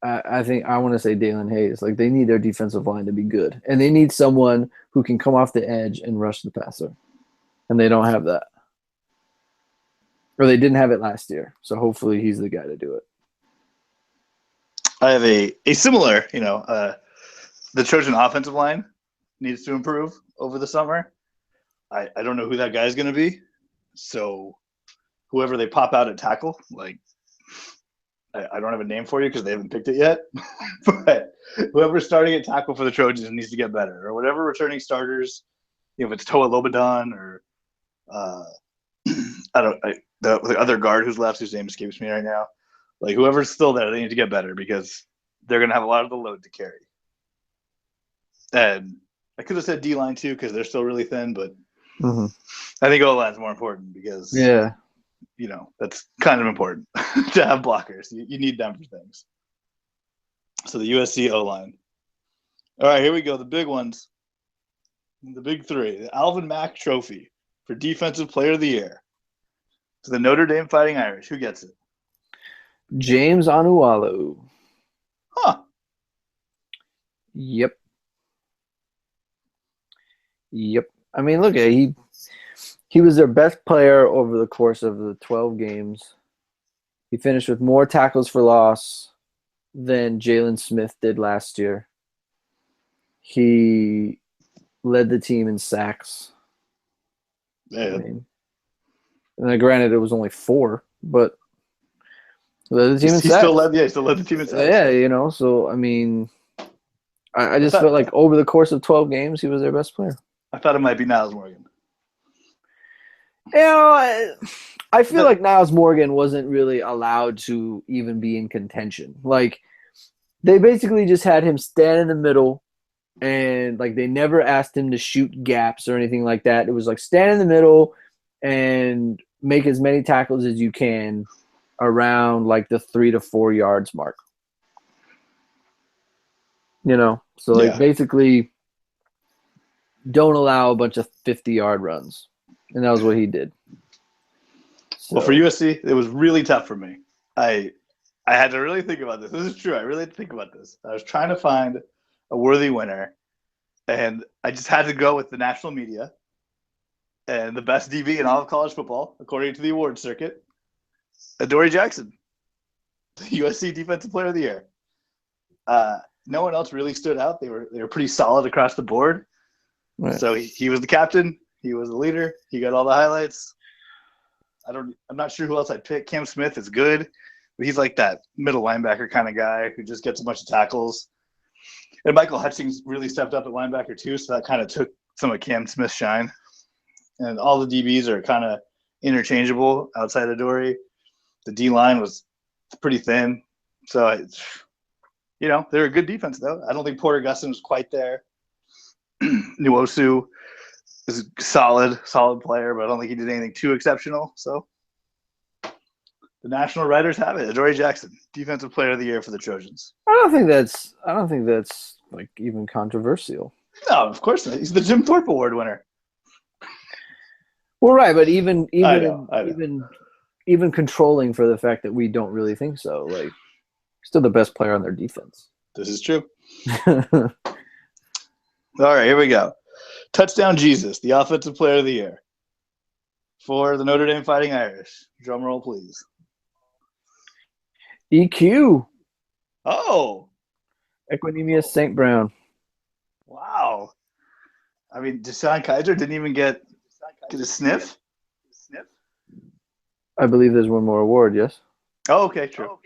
I think I want to say Dalen Hayes. Like, they need their defensive line to be good. And they need someone who can come off the edge and rush the passer. And they don't have that. Or they didn't have it last year. So, hopefully, he's the guy to do it. I have a similar, the Trojan offensive line needs to improve over the summer. I don't know who that guy is going to be. So whoever they pop out at tackle, like I don't have a name for you because they haven't picked it yet. But whoever's starting at tackle for the Trojans needs to get better. Or whatever returning starters, if it's Toa Lobodon or the other guard who's left, whose name escapes me right now. Like whoever's still there, they need to get better because they're going to have a lot of the load to carry. And I could have said D line too because they're still really thin, but Mm-hmm. I think O line's more important because Yeah. that's kind of important to have blockers. You need them for things. So the USC O line. All right, here we go. The big ones. The big three. The Alvin Mack Trophy for Defensive Player of the Year. To the Notre Dame Fighting Irish. Who gets it? James Anualu. Huh. Yep. Yep. I mean, look at he was their best player over the course of the 12 games. He finished with more tackles for loss than Jalen Smith did last year. He led the team in sacks. Yeah. I mean, and granted, it was only 4, but he led the team in He sacks. still led the team in sacks. Yeah, so, I mean, I just felt like over the course of 12 games, he was their best player. I thought it might be Niles Morgan. I feel like Niles Morgan wasn't really allowed to even be in contention. Like, they basically just had him stand in the middle, and like they never asked him to shoot gaps or anything like that. It was like stand in the middle and make as many tackles as you can around like the 3 to 4 yards mark. So like basically don't allow a bunch of 50-yard runs. And that was what he did. So. Well, for USC, it was really tough for me. I had to really think about this. This is true. I really had to think about this. I was trying to find a worthy winner, and I just had to go with the national media and the best DB in all of college football, according to the awards circuit, Adoree Jackson, the USC Defensive Player of the Year. No one else really stood out. They were pretty solid across the board. Right. So he was the captain. He was the leader. He got all the highlights. I'm not sure who else I'd pick. Cam Smith is good, but he's like that middle linebacker kind of guy who just gets a bunch of tackles. And Michael Hutchings really stepped up at linebacker too, so that kind of took some of Cam Smith's shine. And all the DBs are kind of interchangeable outside of Dory. The D line was pretty thin, so they're a good defense though. I don't think Porter Gustin was quite there. Nwosu is a solid player, but I don't think he did anything too exceptional. So the national writers have it. Adoree Jackson, Defensive Player of the Year for the Trojans. I don't think that's like even controversial. No, of course not. He's the Jim Thorpe Award winner. Well, right, but even I know. even controlling for the fact that we don't really think so, like still the best player on their defense. This is true. All right, here we go. Touchdown Jesus, the Offensive Player of the Year for the Notre Dame Fighting Irish. Drum roll, please. EQ. Oh. Equanimeous St. Brown. Wow. I mean, Deshaun Kaiser didn't even get a sniff? I believe there's one more award, yes? Oh, okay, true.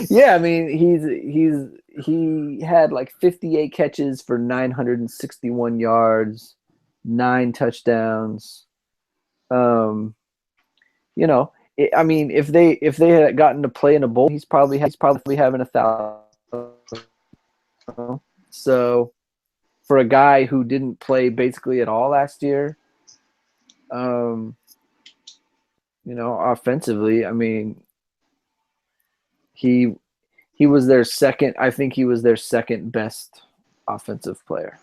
Yeah, I mean, he had like 58 catches for 961 yards, 9 touchdowns. I mean, if they had gotten to play in a bowl, he's probably having 1,000. So, for a guy who didn't play basically at all last year, offensively, I mean, he was their second. I think he was their second best offensive player.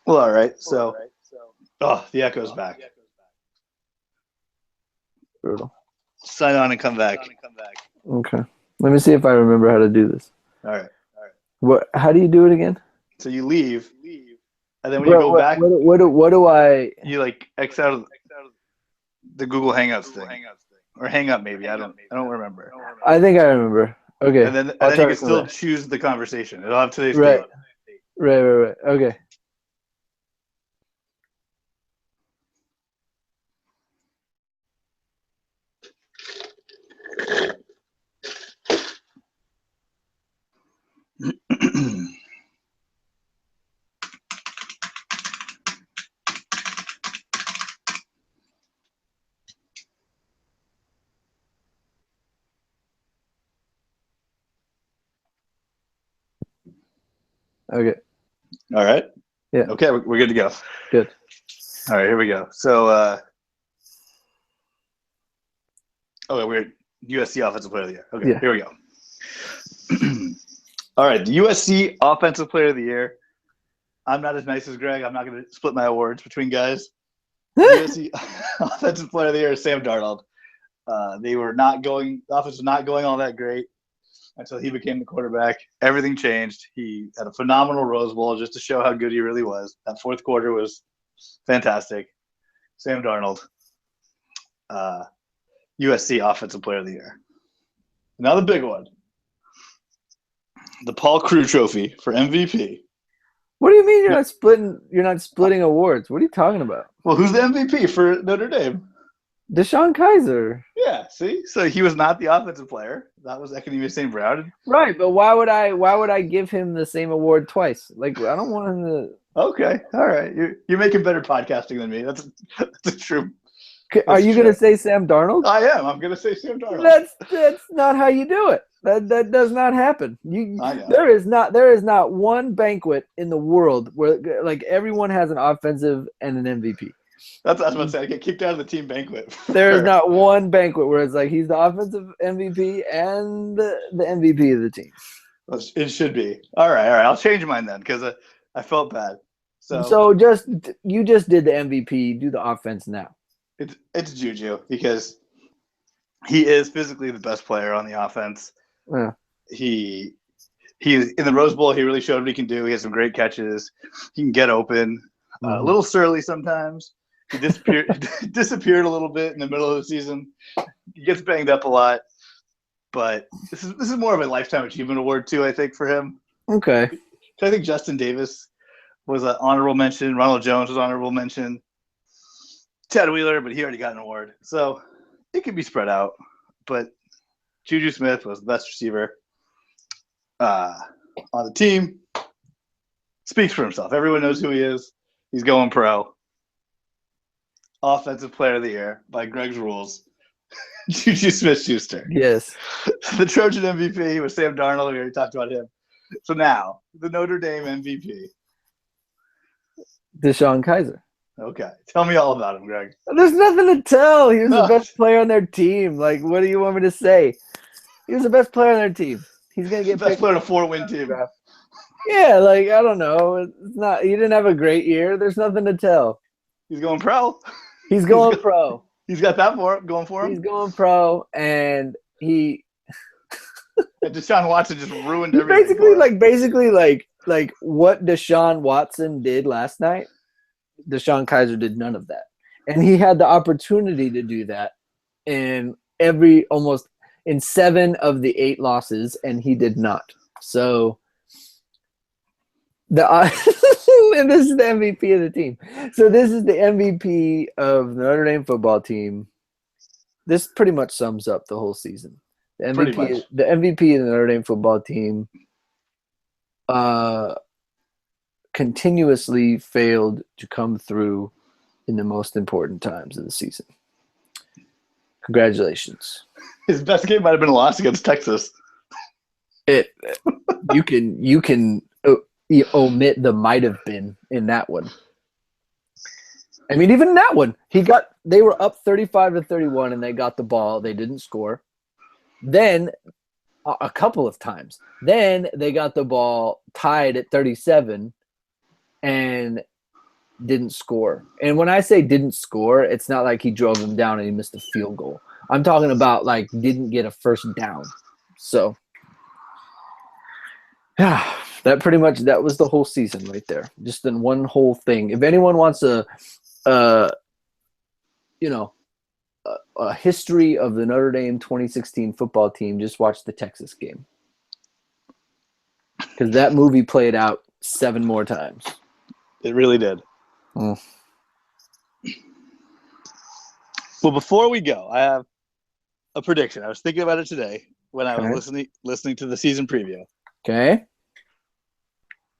Well, all right. So, the echo's back. Brutal. Sign on and come back. Okay. Let me see if I remember how to do this. All right. What? How do you do it again? So you leave, and then when you go back, what do I? You like X out of the Google Hangouts thing, or Hang Up maybe. I don't remember. I think I remember. Okay. And then you can still choose the conversation. It'll have today's date. Right. Okay. Okay. All right. Yeah. Okay, we're good to go. Good. All right, here we go. So, we're USC Offensive Player of the Year. Okay, Yeah. Here we go. All right, the USC Offensive Player of the Year. I'm not as nice as Greg. I'm not going to split my awards between guys. USC Offensive Player of the Year is Sam Darnold. The offense was not going all that great until he became the quarterback. Everything changed. He had a phenomenal Rose Bowl just to show how good he really was. That fourth quarter was fantastic. Sam Darnold, USC Offensive Player of the Year. Now the big one, the Paul Crew Trophy for MVP. What do you mean you're not splitting? You're not splitting awards. What are you talking about? Well, who's the MVP for Notre Dame? DeShone Kizer. Yeah, see, so he was not the offensive player. That was Economia St. Brown. Right, but why would I give him the same award twice? Like, I don't want him to. Okay, all right. You're making better podcasting than me. That's true. Are you going to say Sam Darnold? I am. I'm going to say Sam Darnold. That's not how you do it. That does not happen. There is not one banquet in the world where like everyone has an offensive and an MVP. That's what I was about to say. I get kicked out of the team banquet. There is not one banquet where it's like he's the offensive MVP and the MVP of the team. It should be. All right. I'll change mine then because I felt bad. So you just did the MVP. Do the offense now. It's Juju because he is physically the best player on the offense. Yeah. He in the Rose Bowl. He really showed what he can do. He has some great catches. He can get open. A little surly sometimes. He disappeared a little bit in the middle of the season. He gets banged up a lot, but this is more of a lifetime achievement award too. I think for him. Okay. I think Justin Davis was an honorable mention. Ronald Jones was honorable mention. Chad Wheeler, but he already got an award, so it could be spread out. But Juju Smith was the best receiver on the team. Speaks for himself. Everyone knows who he is. He's going pro. Offensive Player of the Year by Greg's rules. Juju Smith-Schuster. Yes. The Trojan MVP was Sam Darnold. We already talked about him. So now, the Notre Dame MVP. DeShone Kizer. Okay. Tell me all about him, Greg. There's nothing to tell. He was the best player on their team. Like, what do you want me to say? He was the best player on their team. He's going to get best player on a 4-win team. Yeah, like, I don't know. It's not. He didn't have a great year. There's nothing to tell. He's going pro. He's going pro. He's got that going for him. He's going pro, and he. And Deshaun Watson just ruined everything. Basically, like what Deshaun Watson did last night. DeShone Kizer did none of that, and he had the opportunity to do that in almost 7 of the 8 losses, and he did not. So and this is the MVP of the team. So this is the MVP of the Notre Dame football team. This pretty much sums up the whole season. The MVP of the Notre Dame football team continuously failed to come through in the most important times of the season. Congratulations. His best game might have been a loss against Texas. You can omit the might have been in that one. I mean, even in that one, they were up 35-31 and they got the ball. They didn't score. Then a couple of times. Then they got the ball tied at 37 and didn't score. And when I say didn't score, it's not like he drove them down and he missed a field goal. I'm talking about like didn't get a first down. So yeah, that was the whole season right there. Just in one whole thing. If anyone wants a history of the Notre Dame 2016 football team, just watch the Texas game. Because that movie played out 7 more times. It really did. Mm. Well, before we go, I have a prediction. I was thinking about it today when I was listening to the season preview. Okay.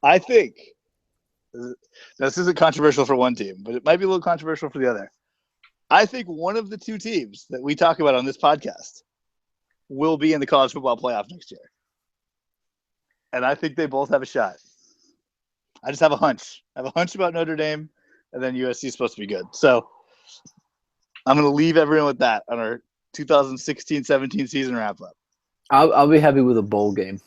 I think this isn't controversial for one team, but it might be a little controversial for the other. I think one of the 2 teams that we talk about on this podcast will be in the college football playoff next year. And I think they both have a shot. I just have a hunch. I have a hunch about Notre Dame, and then USC is supposed to be good. So I'm going to leave everyone with that on our 2016-17 season wrap up. I'll be happy with a bowl game.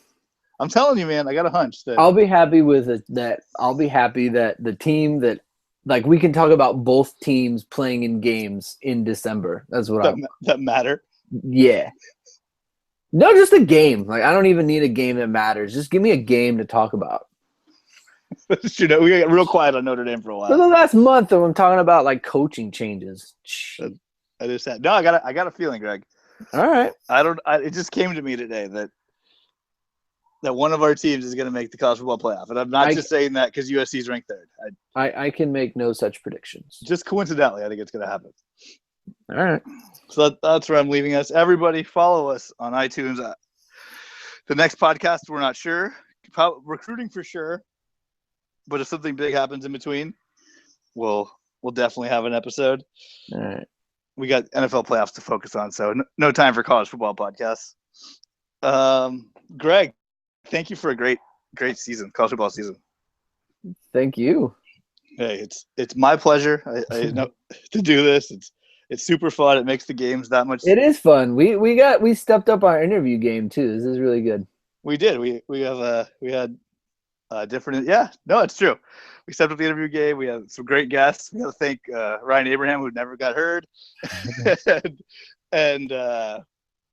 I'm telling you, man, I got a hunch that I'll be happy with that. I'll be happy that the team that, like, we can talk about both teams playing in games in December. That's what that matter. Yeah. No, just a game. Like, I don't even need a game that matters. Just give me a game to talk about. We got real quiet on Notre Dame for a while. For the last month, I'm talking about like coaching changes. I just had I got a feeling, Greg. All right. It just came to me today that one of our teams is going to make the college football playoff, and I'm not just saying that because USC is ranked third. I can make no such predictions. Just coincidentally, I think it's going to happen. All right. So that's where I'm leaving us. Everybody, follow us on iTunes. The next podcast, we're not sure. Recruiting for sure. But if something big happens in between, we'll definitely have an episode. All right. We got NFL playoffs to focus on, so no time for college football podcasts. Greg, thank you for a great season, college football season. Thank you. Hey, it's my pleasure. I know to do this. It's super fun. It makes the games that much. It is fun. We stepped up our interview game too. This is really good. We did. We had different. Yeah, no, it's true. We stepped up the interview game. We had some great guests. We got to thank Ryan Abraham, who never got heard, and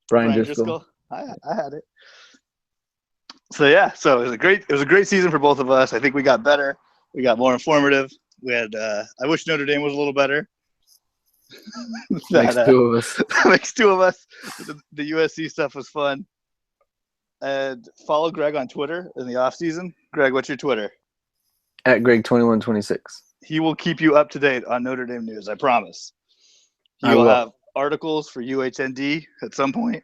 Brian Driscoll. I had it. So yeah, so it was a great season for both of us. I think we got better. We got more informative. We had. I wish Notre Dame was a little better. Makes two of us. Makes two of us. The USC stuff was fun. And follow Greg on Twitter in the off season. Greg, what's your Twitter? At Greg2126. He will keep you up to date on Notre Dame news. I promise. He will have articles for UHND at some point.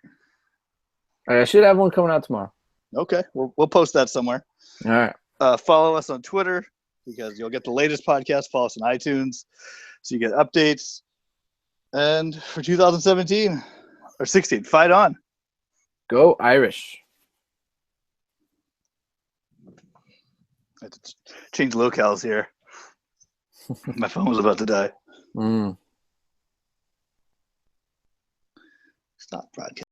I should have one coming out tomorrow. Okay, we'll post that somewhere. All right. Follow us on Twitter because you'll get the latest podcast. Follow us on iTunes so you get updates. And for 2017 or 16, fight on. Go Irish. I had to change locales here. My phone was about to die. Stop broadcasting.